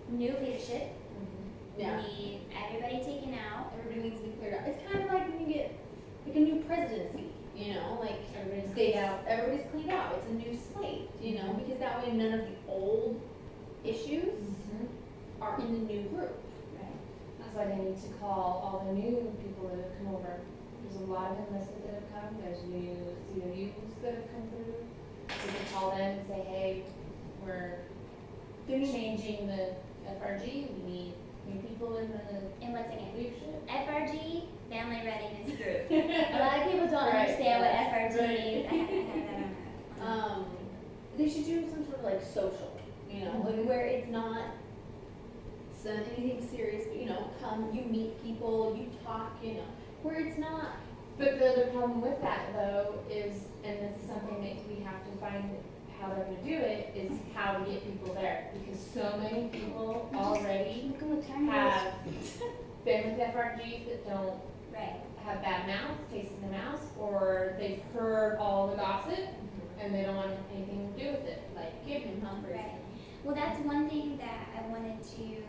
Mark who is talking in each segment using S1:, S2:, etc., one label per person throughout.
S1: new leadership.
S2: Yeah.
S1: We need everybody taken out.
S2: Everybody needs to be cleared out. It's kind of like when you get like a new presidency, you know, like
S1: Everybody's cleaned out.
S2: Everybody's cleaned out. It's a new slate, you know, because that way none of the old issues are in the new group.
S3: Right. That's why they need to call all the new people that have come over. There's a lot of enlisted that have come. There's new CWs that have come through. We can call them and say, hey, we're changing the FRG. We need new people in the
S1: And once again,
S3: leadership.
S1: FRG, Family Readiness Group. A lot of people don't understand what FRG means. I have that on
S2: They should do some sort of like social, you know, like where it's not anything serious, but you know, come, you meet people, you talk, you know, where it's not.
S3: But the other problem with that, though, is, and this is something that we have to find how they're going to do it, is how to get people there. Because so many people already have been with FRGs that don't have bad mouth, taste in their mouth, or they've heard all the gossip and they don't want anything to do with it. Like, give him humbers.
S1: Right. Well, that's one thing that I wanted to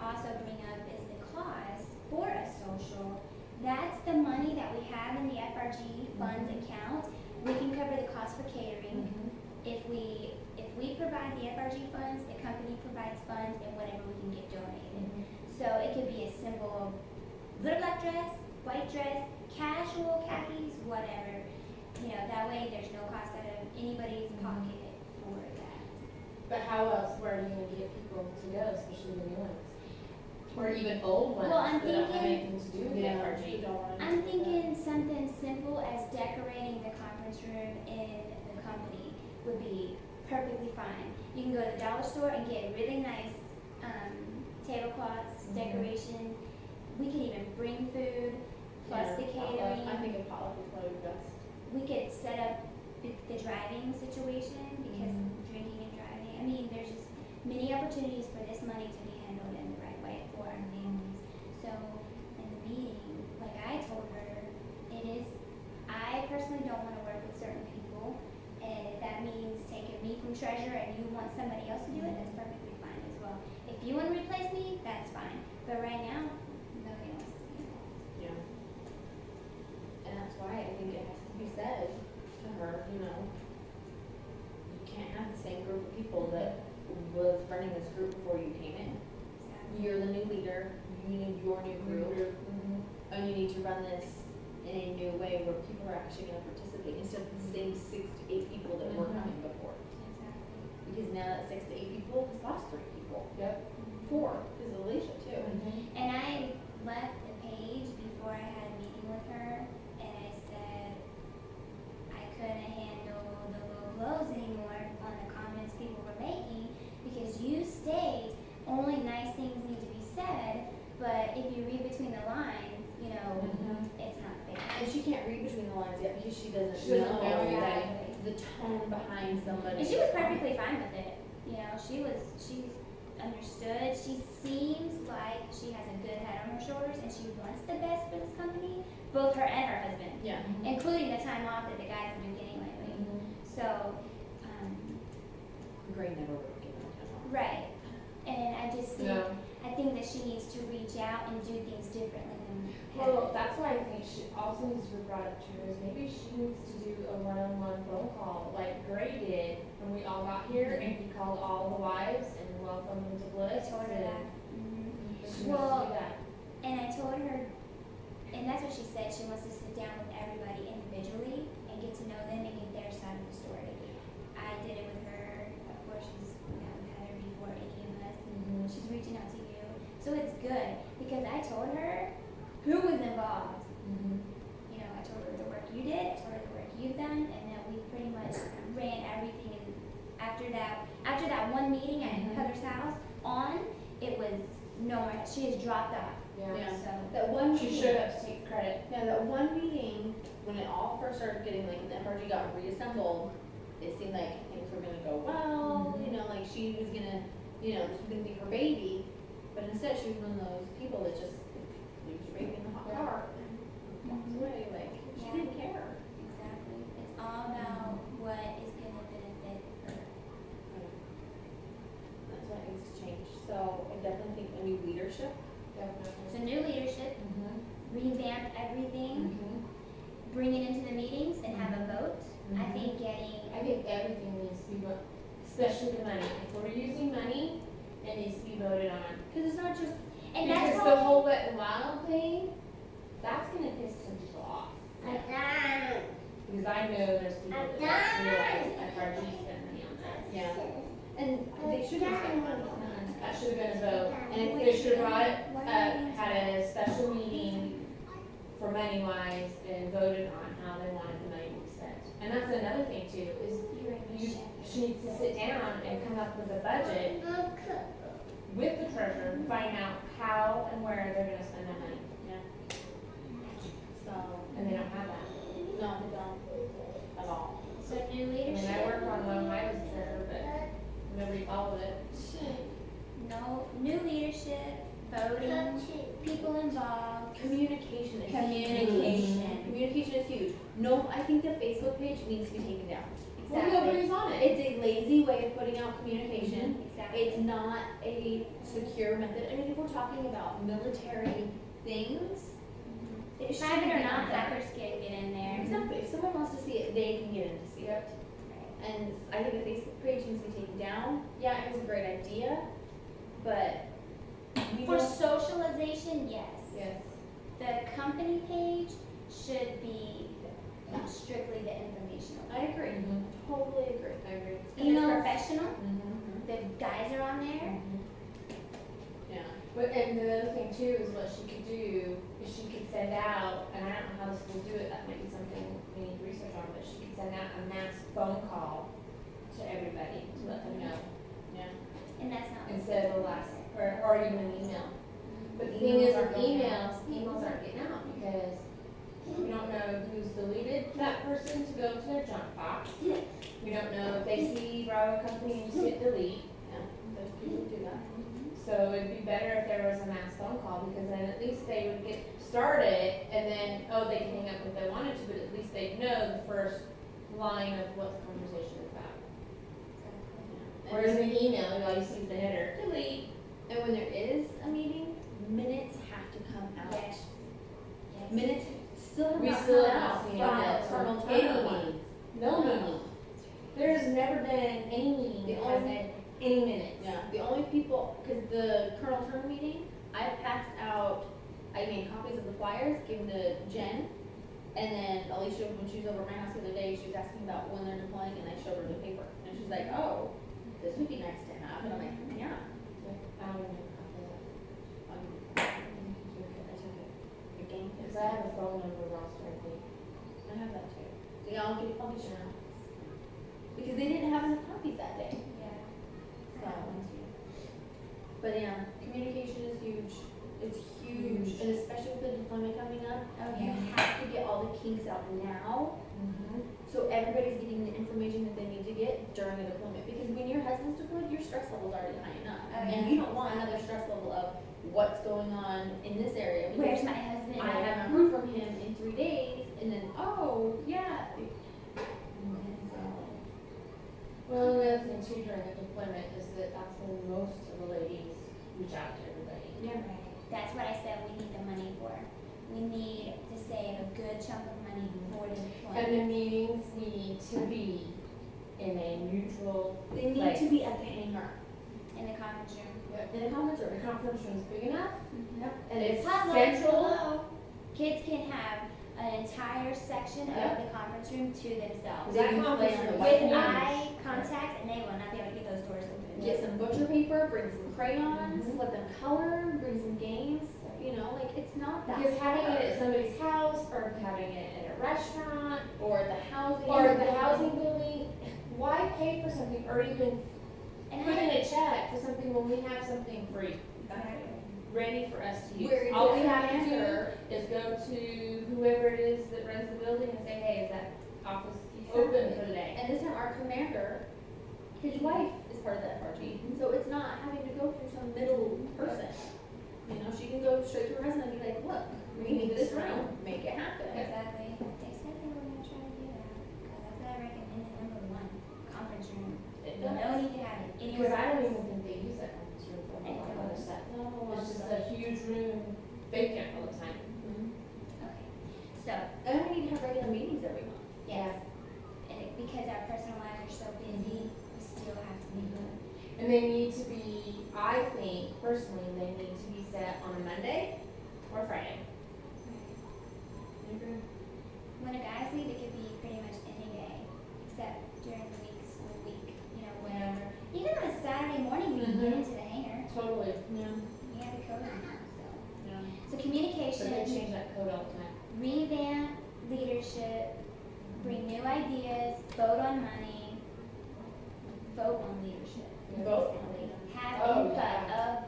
S1: also bring up is the cost for a social. That's the money that we have in the FRG funds account. We can cover the cost for catering. If we provide the FRG funds, the company provides funds, and whatever we can get donated. So it could be a simple little black dress, white dress, casual khakis, whatever. You know, that way there's no cost out of anybody's pocket for that.
S3: But how else, where are you going to get people to go, especially the new ones? Or even old ones
S1: Well, I'm
S3: that don't have
S1: thinking-
S3: anything to do with the FRG.
S1: I'm thinking something simple as decorating the conference room in the company would be perfectly fine. You can go to the dollar store and get really nice tablecloths, decorations. We could even bring food, plus the catering.
S2: I think a potluck is probably best.
S1: We could set up the driving situation because drinking and driving. I mean, there's just many opportunities for this money to be handled in the right way for our families. So in the meeting, like I told her, I personally don't want to work with certain people, and if that means taking me from treasurer and you want somebody else to do it, that's perfectly fine as well. If you want to replace me, that's fine. But right now, nobody wants to be involved.
S2: Yeah. And that's why I think it has to be said to her, you know, you can't have the same group of people that was running this group before you came in.
S1: Exactly.
S2: You're the new leader, you need your new group, and you need to run this in a new way where people are actually going to participate instead of the same 6 to 8 people that were coming before.
S1: Exactly.
S2: Because now that 6 to 8 people has lost 3 people.
S3: Yep.
S2: 4, because Alicia too.
S1: And I left the page before I had a meeting with her, and I said I couldn't handle the low blows anymore on the comments people were making because you state only nice things need to be said, but if you read between the lines, you know, it's not fair.
S2: And she can't read between the lines yet because she doesn't
S3: doesn't
S2: know
S3: know
S1: Exactly.
S2: the tone behind somebody.
S1: And she was perfectly fine with it. You know, she understood. She seems like she has a good head on her shoulders and she wants the best for this company, both her and her husband.
S2: Yeah.
S1: Including the time off that the guys have been getting lately. So,
S2: Gray never would have given her time off.
S1: right. And I just think,
S3: No.
S1: I think that she needs to reach out and do things differently than
S3: Well, that's why I think she also needs to be brought up to her is maybe she needs to do a one-on-one phone call like Gray did when we all got here and he called all the wives and welcomed them to
S1: I
S3: Bliss.
S1: told her that.
S3: She needs to
S1: Well,
S3: do that.
S1: and I told her, and that's what she said, she wants to sit down with everybody individually and get to know them and get their side of the story. I did it with her. Of course, she's had her before any of us. She's reaching out to you. So it's good because I told her who was involved. You know, I told her the work you did, I told her the work you've done, and that we pretty much ran everything. And after that one meeting at Heather's house it was no more. She has dropped off.
S2: Yeah.
S1: So
S2: That one
S3: She
S2: meeting,
S3: should have to take credit.
S2: yeah, that one meeting when it all first started getting like the FRG got reassembled, it seemed like things were gonna go well, you know, like she was gonna, you know, this was gonna be her baby, but instead she was one of those people that just leaves your baby in the hot car and walks away, like she didn't care.
S1: exactly, it's all about what is going to benefit her.
S2: That's what needs to change. So leadership.
S3: Definitely.
S1: So new leadership, revamp everything,
S3: Mhm.
S1: bring it into the meetings and have a vote. I
S3: Mhm.
S1: think getting,
S3: I think everything needs to be voted, especially the money. If we're using money, it needs to be voted on.
S2: Cause it's not just,
S1: and that's
S3: Because
S1: why.
S3: the whole wet and wild thing, that's gonna piss some people off. Because I know there's people that don't realize FRG spent money on that.
S2: yeah, and they shouldn't spend money on that.
S3: That should have been a vote, and if they should have brought it, had a special meeting for money wise and voted on how they wanted the money to be spent. And that's another thing too, is she needs to sit down and come up with a budget with the treasurer, and find out how and where they're gonna spend their money,
S2: So,
S3: and they don't have that.
S2: no, they don't at all.
S1: So new
S3: I mean,
S1: leadership.
S3: I worked on one when I was treasurer, but nobody followed it.
S1: No, new leadership, voting, people involved,
S2: Communication is
S1: communication.
S2: huge. Communication is huge. No, I think the Facebook page needs to be taken down.
S3: Well,
S1: Exactly.
S3: nobody's on it.
S2: It's a lazy way of putting out communication.
S1: Exactly.
S2: It's not a secure method. I mean, if we're talking about military things, it should
S1: Private
S2: be
S1: or not,
S2: on there.
S1: hackers can get in there.
S2: Exactly. If someone wants to see it, they can get in to see it. And I think the Facebook page needs to be taken down. Yeah, it was a great idea, but we
S1: For
S2: don't.
S1: socialization, yes.
S3: Yes.
S1: The company page should be strictly the informational.
S2: I agree.
S3: Mhm.
S2: Totally agree.
S3: I agree.
S1: It's
S2: Emails.
S1: professional,
S3: Mm-hmm.
S1: the guys are on there.
S2: Yeah.
S3: But, and the other thing too is what she could do is she could send out, and I don't know how the schools do it, that might be something we need to research on, but she could send out a mass phone call to everybody to let them know
S2: Yeah.
S1: And that's not.
S3: instead of the last, or even an email. But the thing is with emails aren't getting out because we don't know who's deleted that person to go to their junk box. We don't know if they see Bravo Company and just hit delete.
S2: Yeah. There's people who do that.
S3: So it'd be better if there was a mass phone call, because then at least they would get started, and then, they can hang up if they wanted to, but at least they'd know the first line of what the conversation is about. Whereas in an email, all you see is the header, delete.
S2: And when there is a meeting, minutes have to come out.
S1: Yes. Yes.
S2: Minutes still have
S3: We
S2: not
S3: still
S2: come
S3: have
S2: out
S3: not seen
S2: from
S3: it
S2: the
S3: from
S2: Colonel
S3: any
S2: Turner one.
S3: meeting. No meeting. There has never been any meeting
S2: The
S3: that has
S2: only-
S3: had any minutes.
S2: Yeah, the only people, because the Colonel Turner meeting, I passed out, I made copies of the flyers, gave them to Jen, and then Alicia, when she was over at my house the other day, she was asking about when they're deploying, and I showed her the paper, and she's like, oh, this would be nice to have, and I'm like, yeah.
S3: I don't even know.
S2: I took it. The game.
S3: Because I have a phone number roster, I think.
S2: I have that too. Yeah, I'll get you now. Because they didn't have enough copies that day.
S1: Yeah.
S2: So, but yeah, communication is huge. It's huge, and especially with the deployment coming up,
S1: Oh,
S2: you
S1: yeah.
S2: have to get all the kinks out now, so everybody's getting the information that they need to get during a deployment. Because when your husband's deployed, your stress level's already high enough,
S1: Oh,
S2: and
S1: yeah.
S2: you don't want another stress level of what's going on in this area.
S1: Where's
S2: because
S1: my husband?
S2: I haven't heard from him in 3 days, and then yeah.
S3: Well, the other thing too during the deployment is that that's when most of the ladies reach out to everybody.
S2: Yeah.
S1: Right. That's what I said we need the money for. We need to save a good chunk of money for the
S3: And
S1: deployment.
S3: the meetings need to be in a neutral
S2: They need
S3: place.
S2: to be at the hangar,
S1: In the conference room.
S2: in a conference room.
S3: The conference room is big enough,
S2: Yep.
S3: and it's
S1: Hot lunch
S3: central.
S1: below. Kids can have an entire section of
S3: Yep.
S1: the conference room to themselves.
S2: They
S3: That
S2: can
S3: conference
S2: play on
S3: room
S2: the
S3: is
S1: With
S3: huge.
S1: eye contact, and they will not be able to get those doors open.
S2: Get some butcher paper, bring some crayons,
S3: Mhm.
S2: let them color, bring some games, it's not that
S3: Because having it
S2: hard.
S3: at somebody's house, or having it at a restaurant,
S2: Or the housing.
S3: or the housing building, why pay for something or even
S1: And
S3: put in a check for something when we have something free, ready for us to use?
S2: Where
S3: All we
S2: the
S3: have to do
S2: commander-
S3: is go to whoever it is that runs the building and say, hey, is that office open for the day?
S2: And this time our commander, his wife is part of the FRG, so it's not having to go through some middle person. She can go straight to her husband and be like, look, we need this room, make it happen.
S1: Exactly. They said they were gonna try to do that, because that's what I recommended, number one, conference room.
S2: It
S1: No
S2: does.
S1: need to have it anywhere
S3: Because I don't
S1: else.
S3: even think they use that conference room for a lot of other stuff.
S2: No,
S3: It's just a And they need to be, I think, personally, they need to be set on a Monday or Friday.
S1: When a guy's leave, it could be pretty much any day, except during the week, school week, you know, whatever. Even on a Saturday morning, we can get into the hangar.
S3: Totally.
S2: Yeah.
S1: We have the code on now, so.
S2: Yeah.
S1: So
S3: But they
S1: communication,
S3: change that code all the time.
S1: revamp leadership, bring new ideas, vote on money, vote on leadership.
S3: Vote.
S1: Basically. Have
S3: Oh,
S1: input
S3: yeah.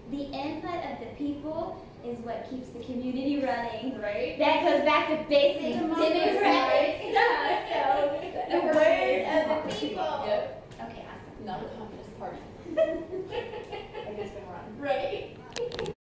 S1: the input of the people is what keeps the community running.
S3: Right?
S1: That goes back to basic
S3: Democracy,
S1: democratic stuff. So the word of the people.
S3: Yep.
S1: Okay, awesome.
S2: Not a communist party. Like it's been run.
S3: Right?